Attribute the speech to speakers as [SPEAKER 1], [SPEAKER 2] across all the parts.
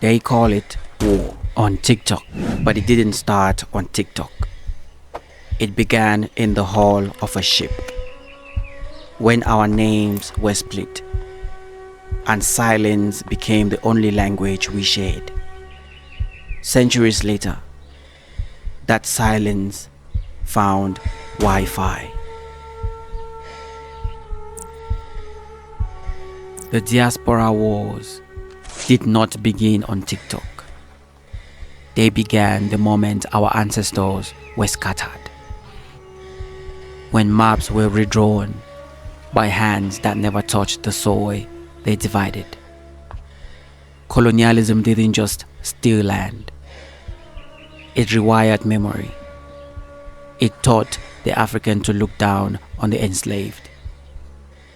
[SPEAKER 1] They call it war on TikTok, but it didn't start on TikTok. It began in the hull of a ship, when our names were split, and silence became the only language we shared. Centuries later, that silence found Wi-Fi. The diaspora wars did not begin on TikTok. They began the moment our ancestors were scattered, when maps were redrawn by hands that never touched the soil they divided. Colonialism didn't just steal land. It rewired memory. It taught the African to look down on the enslaved,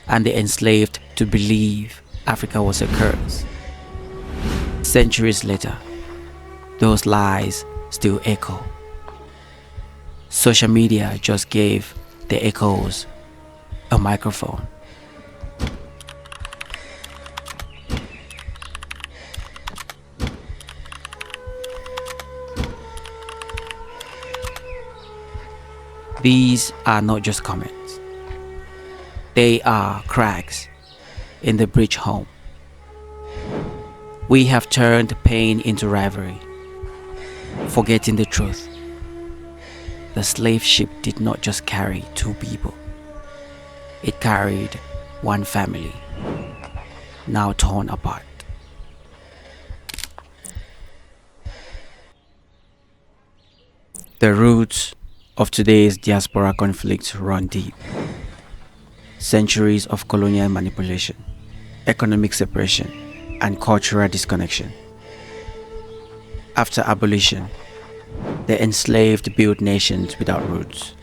[SPEAKER 1] and the enslaved to believe Africa was a curse. Centuries later, those lies still echo. Social media just gave the echoes a microphone. These are not just comments. They are cracks in the bridge home. We have turned pain into rivalry, forgetting the truth. The slave ship did not just carry two people. It carried one family, now torn apart. The roots of today's diaspora conflicts run deep. Centuries of colonial manipulation, economic separation, and cultural disconnection. After abolition, the enslaved built nations without roots.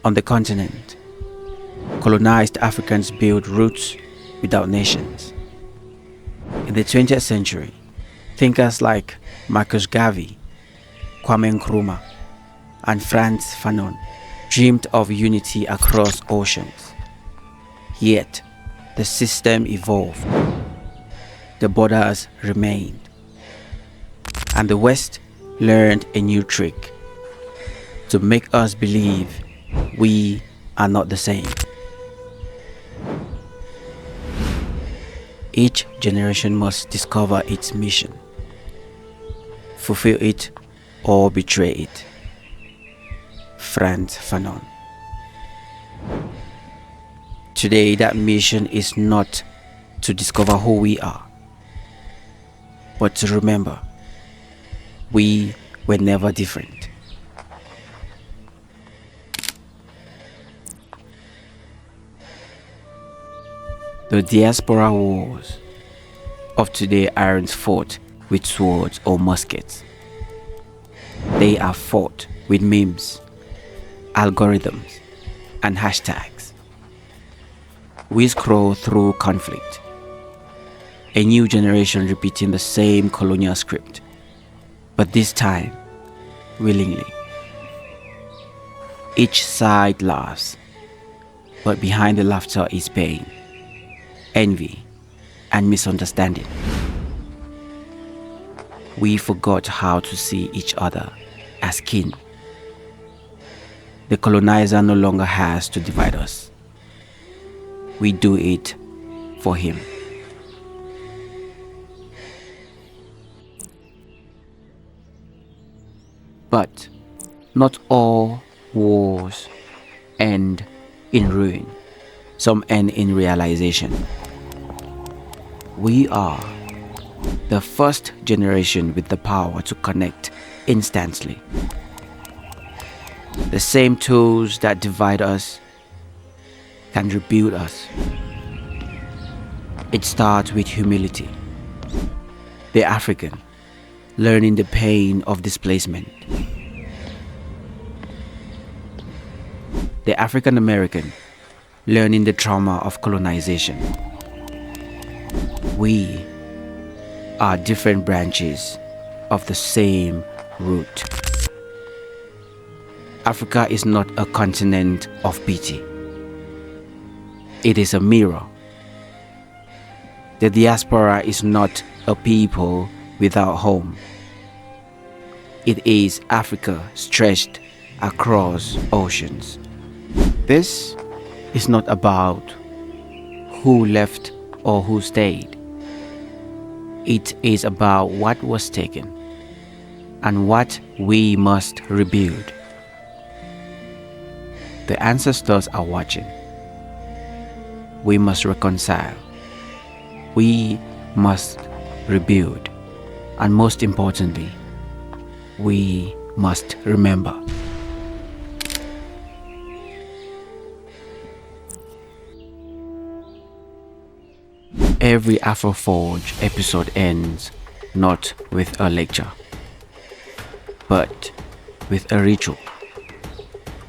[SPEAKER 1] On the continent, colonized Africans built roots without nations. In the 20th century, thinkers like Marcus Garvey, Kwame Nkrumah, and Frantz Fanon dreamed of unity across oceans. Yet, the system evolved. The borders remained. And the West learned a new trick to make us believe we are not the same. Each generation must discover its mission, fulfill it or betray it. Frantz Fanon. Today, that mission is not to discover who we are, but to remember we were never different. The diaspora wars of today aren't fought with swords or muskets. They are fought with memes, algorithms, and hashtags. We scroll through conflict, a new generation repeating the same colonial script, but this time, willingly. Each side laughs, but behind the laughter is pain, envy, and misunderstanding. We forgot how to see each other as kin. The colonizer no longer has to divide us. We do it for him. But not all wars end in ruin. Some end in realization. We are the first generation with the power to connect instantly. The same tools that divide us can rebuild us. It starts with humility. The African learning the pain of displacement. The African American learning the trauma of colonization. We are different branches of the same root. Africa is not a continent of pity. It is a mirror. The diaspora is not a people without home. It is Africa stretched across oceans. This is not about who left or who stayed. It is about what was taken and what we must rebuild. The ancestors are watching. We must reconcile. We must rebuild. And most importantly, we must remember. Every Afro-Forge episode ends not with a lecture, but with a ritual.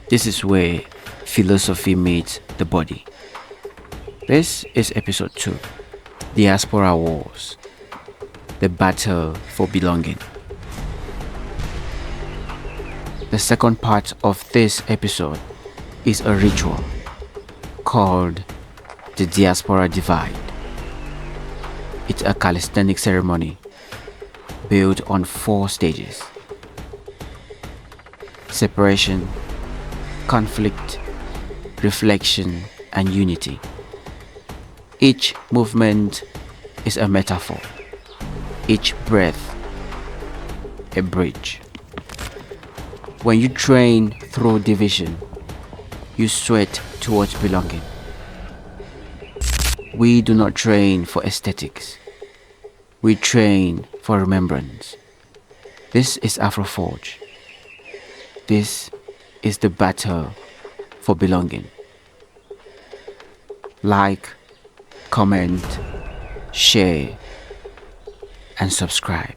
[SPEAKER 1] This is where philosophy meets the body. This is episode 2, Diaspora Wars, the battle for belonging. The second part of this episode is a ritual called the Diaspora Divide. It's a calisthenic ceremony built on 4 stages: separation, conflict, reflection, and unity. Each movement is a metaphor, each breath a bridge. When you train through division, you sweat towards belonging. We do not train for aesthetics. We train for remembrance. This is Afro-Forge. This is the battle for belonging. Like, comment, share, and subscribe.